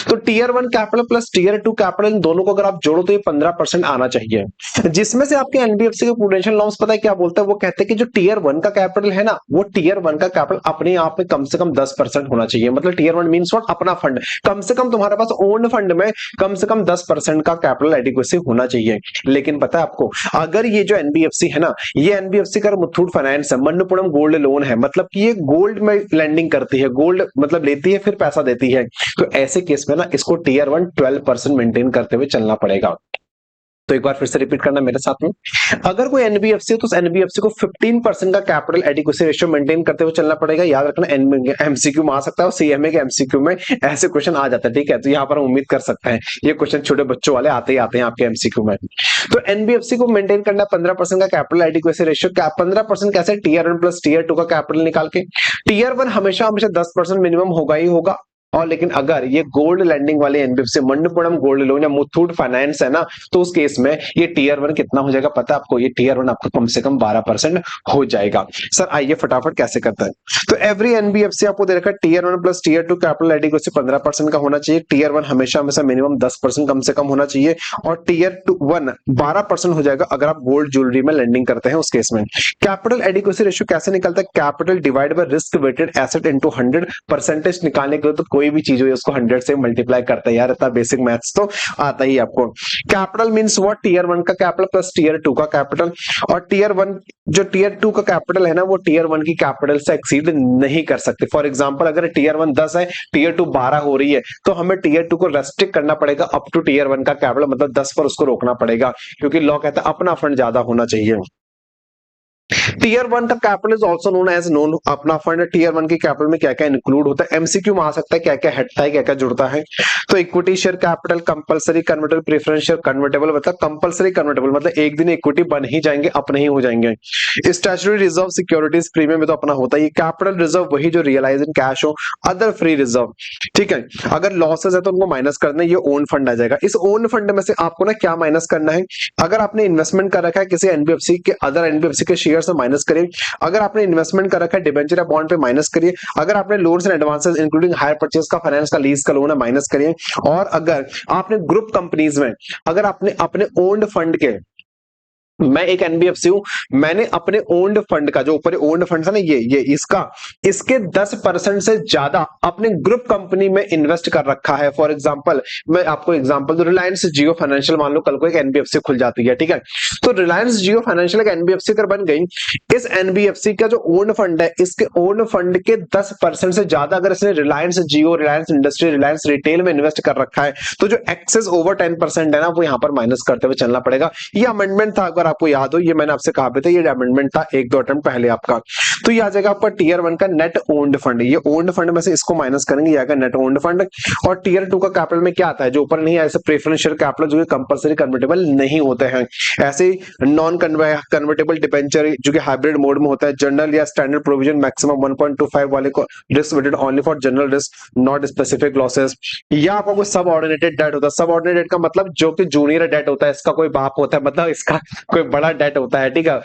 Speaker 1: तो tier one capital plus tier two capital, इन दोनों को अगर आप जोड़ो तो ये 15% आना चाहिए। जिसमें से आपके एनबीएफसी के प्रूडेंशियल नॉर्म्स पता है क्या बोलते हैं, वो कहते हैं कि जो टीयर वन का कैपिटल है ना, वो टीयर वन का कैपिटल अपने आप में कम से कम 10% होना चाहिए। मतलब टीयर वन मीन्स व्हाट, अपना फंड कम से कम तुम्हारे पास ओन फंड में कम से कम 10% का कैपिटल एडिक्वेसी होना चाहिए। लेकिन पता है आपको, अगर ये जो एनबीएफसी है ना, ये एनबीएफसी का मुथूट फाइनेंस है, मन्नपुरम गोल्ड लोन है, मतलब कि ये गोल्ड में लेंडिंग करती है, गोल्ड मतलब लेती है फिर पैसा देती है, तो ऐसे केस में ना इसको टीयर वन 12% मेंटेन करते हुए चलना पड़ेगा। तो एक बार फिर से रिपीट करना मेरे साथ में, अगर कोई एनबीएफसी है तो एनबीएफसी को 15% का कैपिटल एडिक्वेसी रेशियो मेंटेन करते हुए चलना पड़ेगा। याद रखना, एमसीक्यू में आ सकता है और सीएमए के एमसीक्यू में ऐसे क्वेश्चन आ जाता है। ठीक है, तो यहाँ पर हम उम्मीद कर सकते हैं ये क्वेश्चन छोटे बच्चों वाले आते ही आते हैं आपके एमसीक्यू में। तो एनबीएफसी को मेंटेन करना 15% का कैपिटल एडिक्वेसी रेशियो। 15% कैसे, tier one plus tier two का कैपिटल निकाल के। टीयर वन हमेशा हमेशा 10% मिनिमम होगा ही होगा। और लेकिन अगर ये गोल्ड लैंडिंग वाले एनबीएफसी, मन्नपुरम गोल्ड लोन या मुथूट फाइनेंस है ना, तो उस केस में ये टीयर वन कितना हो जाएगा पता है आपको, ये टीयर वन आपका कम से कम 12% हो जाएगा। सर आइए फटाफट कैसे करता है। तो एवरी एनबीएफसी आपको दे रखा है tier one plus tier two capital adequacy 15% का होना चाहिए। टीयर वन हमेशा हमेशा मिनिमम 10% कम से कम होना चाहिए, और टीयर टू वन 12% हो जाएगा अगर आप गोल्ड ज्वेलरी में लेंडिंग करते हैं उस केस में। कैपिटल एडिक्वेसी रेशियो कैसे निकलता है, capital divide by risk weighted asset into 100। Percentage निकालने के लिए तो कोई भी चीज हो उसको 100 से मल्टीप्लाई करता है यार, इतना बेसिक मैथ्स तो आता ही आपको। Capital means what, tier one का कैपिटल प्लस टीयर टू का कैपिटल। और टीयर वन, जो टीयर टू का कैपिटल है ना, वो टीयर वन की कैपिटल से एक्सीड नहीं कर सकते। फॉर एग्जांपल अगर टीयर वन 10 है, टीयर टू 12 हो रही है, तो हमें टीयर टू को रेस्ट्रिक्ट करना पड़ेगा अप टू टीयर वन का कैपिटल, मतलब 10 पर उसको रोकना पड़ेगा, क्योंकि लॉ कहता है अपना फंड ज्यादा होना चाहिए। टीयर वन का capital is also known as known अपना फंड। टीयर वन के कैपिटल में क्या क्या इंक्लूड होता है, एमसीक्यू में आ सकता है क्या क्या हटता है क्या क्या जुड़ता है। तो equity share capital, compulsory convertible preference share, convertible मतलब कंपलसरी कन्वर्टेबल मतलब एक दिन इक्विटी बन ही जाएंगे, अपने ही हो जाएंगे। स्टैट्यूटरी रिजर्व सिक्योरिटीज प्रीमियम में तो अपना होता है। ये कैपिटल रिजर्व वही जो रियलाइज इन कैश हो, अदर फ्री रिजर्व। ठीक है, अगर लॉसेस है तो उनको माइनस करना है, ये ओन फंड आ जाएगा। इस ओन फंड में से आपको ना क्या माइनस करना है, अगर आपने इन्वेस्टमेंट कर रखा है किसी एनबीएफसी के, अदर एनबीएफसी के शेयर से माइनस करिए। अगर आपने इन्वेस्टमेंट कर रखा है डिबेंचर या बॉन्ड पे माइनस करिए। अगर आपने loans and advances including hire purchase का, फाइनेंस का, लीज का लोन है माइनस करिए। और अगर आपने ग्रुप कंपनीज में, अगर आपने अपने ओन्ड फंड के, मैं एक एनबीएफसी हूं, मैंने अपने ओन्ड फंड का, जो ऊपर ओन्ड फंड है ना, ये इसका, इसके 10% से ज्यादा अपने ग्रुप कंपनी में इन्वेस्ट कर रखा है। फॉर एग्जांपल मैं आपको एग्जांपल दूं, रिलायंस जियो फाइनेंशियल मान लो कल को एक एनबीएफसी खुल जाती है। ठीक है, तो रिलायंस जियो फाइनेंशियल एक एनबीएफसी अगर बन गई, इस एनबीएफसी का जो ओन्ड फंड है, इसके ओन्ड फंड के 10% से ज्यादा अगर इसने रिलायंस जियो, रिलायंस इंडस्ट्री, रिलायंस रिटेल में इन्वेस्ट कर रखा है, तो जो एक्सेस ओवर 10% है ना, वो यहां पर माइनस करते हुए चलना पड़ेगा। ये अमेंडमेंट था, अगर आपको याद हो, ये मैंने आपसे कहा भी था, ये अमेंडमेंट था 1-2 अटेम्प्ट पहले आपका। तो ये आ जाएगा आपका टीयर वन का नेट ओन्ड फंड, ये ओन्ड फंड में से इसको माइनस करेंगे, ये आएगा नेट ओन्ड फंड। और टीयर टू का कैपिटल में क्या आता है, जो ऊपर नहीं है, प्रेफरेंस शेयर कैपिटल जो कंपलसरी कन्वर्टेबल नहीं होते हैं, ऐसे नॉन कन्वर्टेबल डिबेंचर जो कि हाइब्रिड मोड में होता है, जनरल या स्टैंडर्ड प्रोविजन मैक्सिमम 1.25 वाले को risk weighted only for general risk not specific losses. या आपका कोई सब ऑर्डिनेटेड डेट होता है, सब ऑर्डिनेटेड का मतलब जो कि जूनियर डेट होता है, इसका कोई बाप होता है, मतलब इसका कोई बड़ा डेट होता है, ठीक है,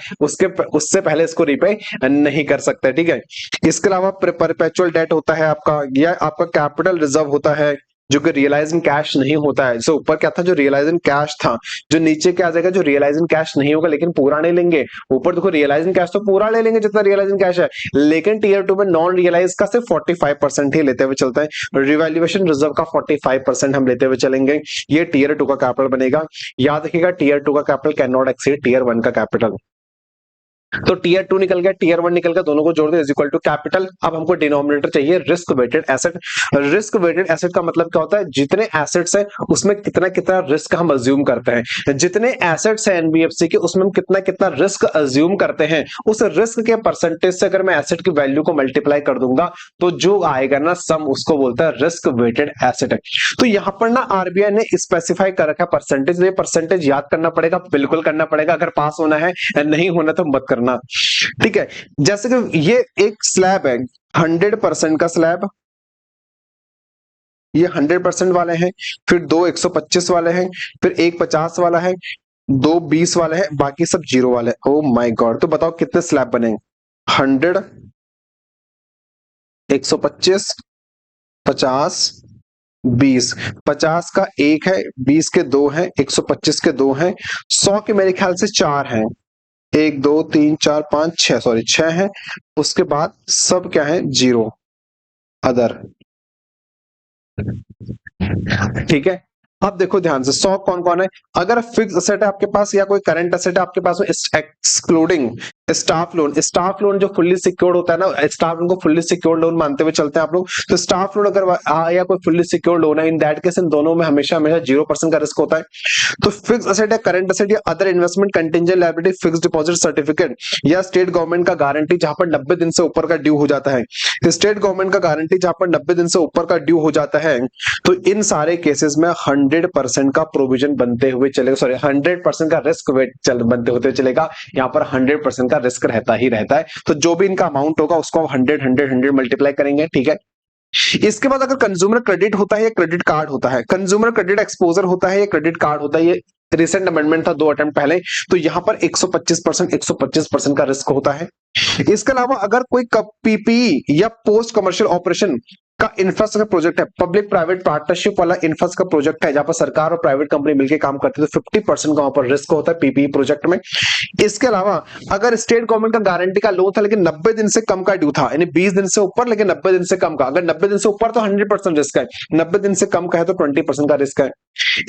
Speaker 1: उससे पहले इसको रिपे नहीं कर सकते, ठीक है। इसके अलावा परपेचुअल डेट होता है आपका, या आपका कैपिटल रिजर्व होता है जो कि रियलाइज इन कैश नहीं होता है। जैसे ऊपर क्या था, जो रियलाइज इन कैश था, जो नीचे क्या आ जाएगा, जो रियलाइज इन कैश नहीं होगा लेकिन पूरा नहीं लेंगे। ऊपर देखो रियलाइज इन कैश तो पूरा ले लेंगे जितना रियलाइज इन कैश है, लेकिन टीयर टू में नॉन रियलाइज का सिर्फ 45% ही लेते हुए चलता है। रिवैल्यूएशन रिजर्व का 45% हम लेते हुए चलेंगे। ये टीयर टू का कैपिटल बनेगा। याद रखिएगा टीयर टू का capital can not exceed tier one का कैपिटल। तो टीयर टू निकल गया, टीयर वन निकल गया, दोनों को जोड़ दो इज इक्वल टू कैपिटल। अब हमको डिनोमिनेटर चाहिए risk weighted asset. Risk weighted asset का मतलब क्या होता है, जितने एसेट्स है उसमें कितना कितना रिस्क हम अज्यूम करते हैं। जितने एसेट्स है एनबीएफसी के उसमें हम कितना कितना रिस्क अज्यूम करते हैं, उस रिस्क के परसेंटेज से अगर मैं एसेट की वैल्यू को मल्टीप्लाई कर दूंगा तो जो आएगा ना सम, उसको बोलता है रिस्क वेटेड एसेट। तो यहां पर ना आरबीआई ने स्पेसिफाई कर रखा परसेंटेज। ये परसेंटेज याद करना पड़ेगा, बिल्कुल करना पड़ेगा, अगर पास होना है, नहीं होना तो मत करना, ठीक है। जैसे कि ये एक स्लैब है 100% का स्लैब, ये 100% वाले हैं, फिर दो 125 वाले हैं, फिर एक 50 वाला है, दो 20 वाले हैं, बाकी सब 0 वाले। ओ माय गॉड, तो बताओ कितने स्लैब बनेंगे? 100, 125, 50, 20। 50 का एक है, 20 के दो हैं, 125 के दो हैं, 100 के मेरे ख्याल से 4 हैं। 1 2 3 4 5 6, सॉरी 6 है। उसके बाद सब क्या है? 0 अदर, ठीक है। अब देखो ध्यान से, 100 कौन कौन है? अगर फिक्स असेट है आपके पास या कोई करंट असेट है आपके पास, excluding staff loan. Staff loan जो फुल्ली सिक्योर्ड होता है ना, स्टाफ लोन को फुल्ली सिक्योर्ड लोन मानते हुए चलते हैं आप लोग। तो स्टाफ लोन अगर या कोई फुल्ली सिक्योर्ड लोन है, इन दैट केस इन दोनों में हमेशा हमेशा 0% का रिस्क होता है। तो फिक्स असेट या करंट असेट या other investment contingent liability, fix deposit certificate या स्टेट गवर्नमेंट का गारंटी जहां पर 90 दिन से ऊपर का ड्यू हो जाता है, स्टेट गवर्नमेंट का गारंटी जहां पर 90 दिन से ऊपर का ड्यू हो जाता है, तो इन सारे केसेस में 100% का प्रोविजन बनते हुए चलेगा, सॉरी 100% का रिस्क वेट बनते होते चलेगा। यहाँ पर 100% का रिस्क रहता ही रहता है। तो जो भी इनका अमाउंट होगा उसको 100 मल्टीप्लाई करेंगे, ठीक है। इसके बाद अगर कंज्यूमर क्रेडिट होता है या क्रेडिट कार्ड होता है, कंज्यूमर क्रेडिट एक्सपोजर होता है या क्रेडिट कार्ड होता है, ये रिसेंट अमेंडमेंट था 2 अटेम्प्ट पहले, तो यहां पर 125% का रिस्क होता है। इसके अलावा अगर कोई पीपीई या पोस्ट कमर्शियल ऑपरेशन का इंफ्रास्ट्रक्चर प्रोजेक्ट है, पब्लिक प्राइवेट पार्टनरशिप वाला इंफ्रास्ट्रक्चर प्रोजेक्ट है, जहां पर सरकार और प्राइवेट कंपनी मिलकर काम करती है, तो 50% का वहां पर रिस्क होता है पीपीई प्रोजेक्ट में। इसके अलावा अगर स्टेट गवर्नमेंट का गारंटी का लोन था लेकिन 90 दिन से कम का ड्यू था, यानी 20 दिन से ऊपर लेकिन 90 दिन से कम का, अगर 90 दिन से ऊपर तो 100% रिस्क है, 90 दिन से कम का है तो 20% का रिस्क है।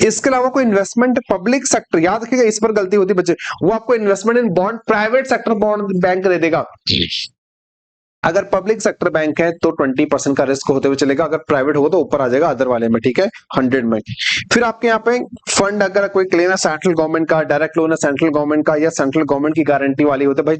Speaker 1: इसके अलावा कोई इन्वेस्टमेंट पब्लिक सेक्टर, याद रखिएगा इस पर गलती होती है बच्चे, वो आपको investment in bond private sector bond bank दे देगा। अगर पब्लिक सेक्टर बैंक है तो 20% का रिस्क होते हुए चलेगा, अगर प्राइवेट होगा तो ऊपर आ जाएगा अदर वाले में, ठीक है, 100 में। फिर आपके यहाँ पे फंड अगर कोई क्लेम है सेंट्रल गवर्नमेंट का, डायरेक्ट लोन है सेंट्रल गवर्नमेंट का या सेंट्रल गवर्नमेंट की गारंटी वाली होती है, भाई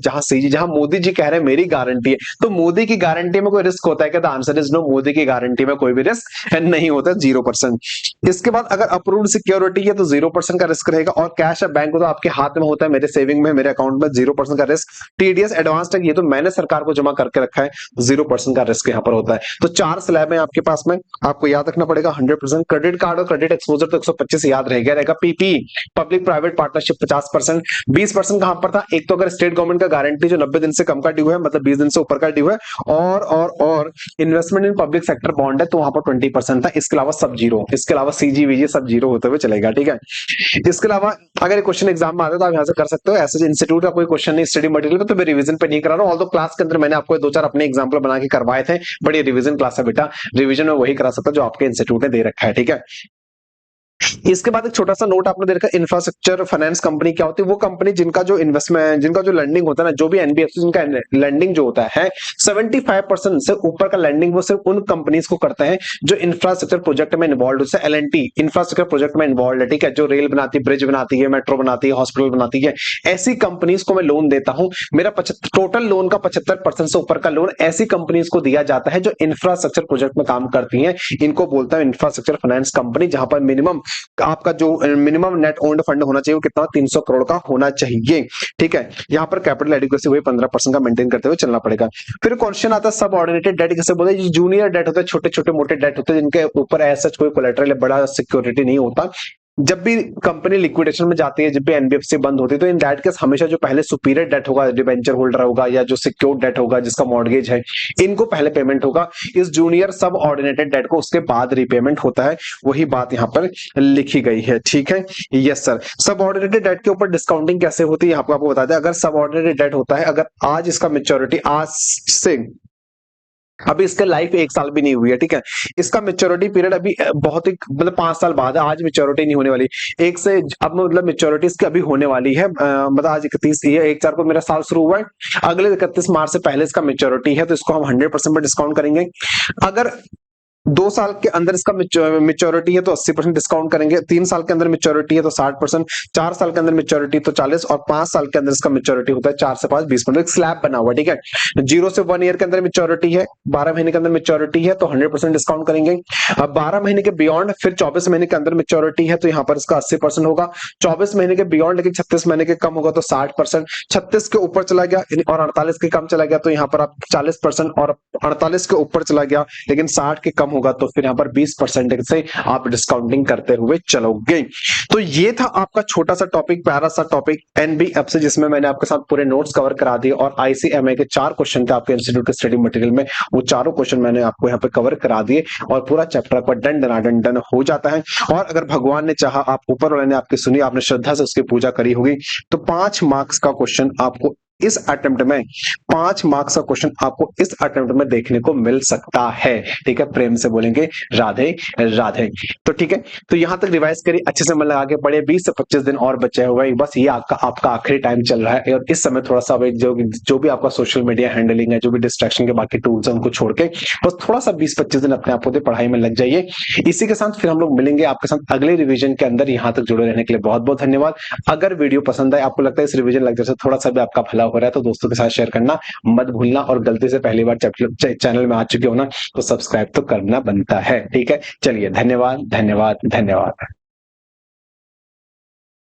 Speaker 1: जहां मोदी जी कह रहे हैं मेरी गारंटी है, तो मोदी की गारंटी में कोई रिस्क होता है क्या? आंसर इज नो, मोदी की गारंटी में कोई भी रिस्क नहीं होता, 0%। इसके बाद अगर अप्रूव्ड सिक्योरिटी है तो 0% का रिस्क रहेगा, और कैश है बैंक तो आपके हाथ में होता है, मेरे सेविंग में, मेरे अकाउंट में, 0% का रिस्क। टीडीएस एडवांस टैक्स ये तो मैंने सरकार को जमा करके रखा है, 0% का रिस्क यहाँ पर होता है। तो 4 स्लैब है आपके पास में, आपको याद रखना पड़ेगा 100%। क्रेडिट कार्ड और क्रेडिट एक्सपोजर तो 125 याद रहेगा। पीपी पब्लिक प्राइवेट पार्टनरशिप 50%, 20% कहां पर था? एक तो अगर स्टेट गवर्नमेंट का गारंटी जो 90 दिन से कम का ड्यू है, मतलब 20 दिन से ऊपर का ड्यू है, और investment in public sector bond है तो वहां पर 20% था। इसके अलावा सब 0, इसके अलावा सीजीवीजी सब 0 होते हुए चलेगा, ठीक है। इसके अलावा अगर क्वेश्चन एग्जाम में आता है तो आप यहां से कर सकते हो। ऐसे इंस्टीट्यूट का कोई क्वेश्चन नहीं स्टडी मटेरियल पे, तो मैं रिवीजन पे नहीं करा रहा हूं, ऑल्दो क्लास के अंदर मैंने आपको 2-4 अपने एग्जांपल बना के करवाए थे। बड़ी रिवीजन क्लास है बेटा, रिवीजन में वही करा सकता जो आपके इंस्टीट्यूट ने दे रखा है, ठीक है। इसके बाद एक छोटा सा नोट आपने दे रखा है, इंफ्रास्ट्रक्चर फाइनेंस कंपनी क्या होती है? वो कंपनी जिनका जो इन्वेस्टमेंट, जिनका जो लैंडिंग होता है ना, जो भी एनबीएफसी जिनका लैंडिंग जो होता है 75% से ऊपर का लैंडिंग वो सिर्फ उन कंपनीज को करते हैं जो इंफ्रास्ट्रक्चर प्रोजेक्ट में इन्वॉल्व, जैसे एलएनटी इंफ्रास्ट्रक्चर प्रोजेक्ट में इन्वॉल्व है, ठीक है, जो रेल बनाती है, ब्रिज बनाती है, मेट्रो बनाती है, हॉस्पिटल बनाती है, ऐसी कंपनीज को मैं लोन देता हूं। मेरा टोटल लोन का 75% से ऊपर का लोन ऐसी कंपनीज को दिया जाता है जो इंफ्रास्ट्रक्चर प्रोजेक्ट में काम करती हैं। इनको बोलता है इंफ्रास्ट्रक्चर फाइनेंस कंपनी, जहां पर मिनिमम आपका जो मिनिमम नेट ओन्ड फंड होना चाहिए वो कितना? 300 करोड़ का होना चाहिए, ठीक है। यहां पर कैपिटल एडिक्वेसी वही 15% का मेंटेन करते हुए चलना पड़ेगा। फिर क्वेश्चन आता है सब ऑर्डिनेटेड डेट किसे बोलते हैं? जूनियर डेट होते हैं, छोटे छोटे मोटे डेट होते हैं जिनके ऊपर ऐसा कोई कोलेटरल बड़ा सिक्योरिटी नहीं होता, जब भी कंपनी लिक्विडेशन में जाती है, जब भी एनबीएफसी बंद होती है, तो इन दैट केस हमेशा जो पहले सुपीरियर डेट होगा, डिबेंचर होल्डर होगा या जो सिक्योर्ड डेट होगा, जिसका मॉर्गेज है, इनको पहले पेमेंट होगा। इस जूनियर सब ऑर्डिनेटेड डेट को उसके बाद रीपेमेंट होता है। वही बात यहाँ पर लिखी गई है। ठीक है, यस सर। सब ऑर्डिनेटेड डेट के ऊपर डिस्काउंटिंग कैसे होती है आपको बता दें। अगर सब ऑर्डिनेटेड डेट होता है, अगर आज इसका मेच्योरिटी आज से, अभी इसका लाइफ 1 साल भी नहीं हुई है, ठीक है, इसका मेच्योरिटी पीरियड अभी बहुत ही मतलब 5 साल बाद है, आज मेच्योरिटी नहीं होने वाली। एक से अब मतलब मेच्योरिटी इसकी अभी होने वाली है, मतलब आज 31 ये 1/4 को मेरा साल शुरू हुआ है, अगले 31 मार्च से पहले इसका मेच्योरिटी है, तो इसको हम 100% पर डिस्काउंट करेंगे। अगर 2 साल के अंदर इसका मेच्योरिटी है तो 80% डिस्काउंट करेंगे, 3 साल के अंदर मेच्योरिटी है तो 60%, 4 साल के अंदर मेच्योरिटी तो 40, और 5 साल के अंदर इसका मेच्योरिटी होता है 4 से 5 20%। एक स्लैब बना हुआ, ठीक है। 0 से 1 ईयर के अंदर मेच्योरिटी है, 12 महीने के अंदर मेच्योरिटी है तो 100% डिस्काउंट करेंगे। अब 12 महीने के बियॉन्ड, फिर 24 महीने के अंदर मेच्योरिटी है तो यहाँ पर इसका 80% होगा। 24 महीने के बियॉन्ड लेकिन 36 महीने के कम होगा तो 60%, 36 के ऊपर चला गया और 48 के कम चला गया तो यहाँ पर आप 40%, और 48 के ऊपर चला गया लेकिन 60 के कम होगा तो फिर यहाँ पर 20% से आप डिस्काउंटिंग करते हुए चलोगे। तो ये था आपका छोटा सा टॉपिक, प्यारा सा टॉपिक एनबीएफसी, जिसमें मैंने आपके साथ पूरे नोट्स कवर करा दिए और आईसीएमए के 4 क्वेश्चन थे आपके इंस्टीट्यूट के स्टडी मटेरियल में, वो चारों क्वेश्चन मैंने आपको यहाँ पे कवर करा दिए और पूरा चैप्टर पर डन डनाडन डन हो जाता है। और अगर भगवान ने चाहा, आप ऊपर वाले ने आपकी सुनी, आपने श्रद्धा से उसकी पूजा करी होगी, तो 5 मार्क्स का क्वेश्चन आपको इस अटेम्प्ट में, 5 मार्क्स का क्वेश्चन आपको इस अटेम्प्ट में देखने को मिल सकता है। ठीक है, प्रेम से बोलेंगे राधे राधे। तो ठीक है, तो यहां तक रिवाइज करिए, अच्छे से मन लगा के पढ़े। 20 से 25 दिन और बचे हुए, बस ये आपका आखिरी टाइम चल रहा है और इस समय थोड़ा सा जो भी आपका सोशल मीडिया हैंडलिंग है, जो भी डिस्ट्रैक्शन के बाकी टूल्स है, उनको छोड़ के बस थोड़ा सा 20-25 दिन अपने आप को पढ़ाई में लग जाइए। इसी के साथ फिर हम लोग मिलेंगे आपके साथ अगले रिवीजन के अंदर। यहां तक जुड़े रहने के लिए बहुत बहुत धन्यवाद। अगर वीडियो पसंद आए, आपको लगता है इस रिवीजन लेक्चर से थोड़ा सा भी आपका भला हो रहा है, तो दोस्तों के साथ शेयर करना मत भूलना, और गलती से पहली बार चैनल में आ चुके हो ना, तो सब्सक्राइब तो करना बनता है। ठीक है, चलिए, धन्यवाद धन्यवाद धन्यवाद।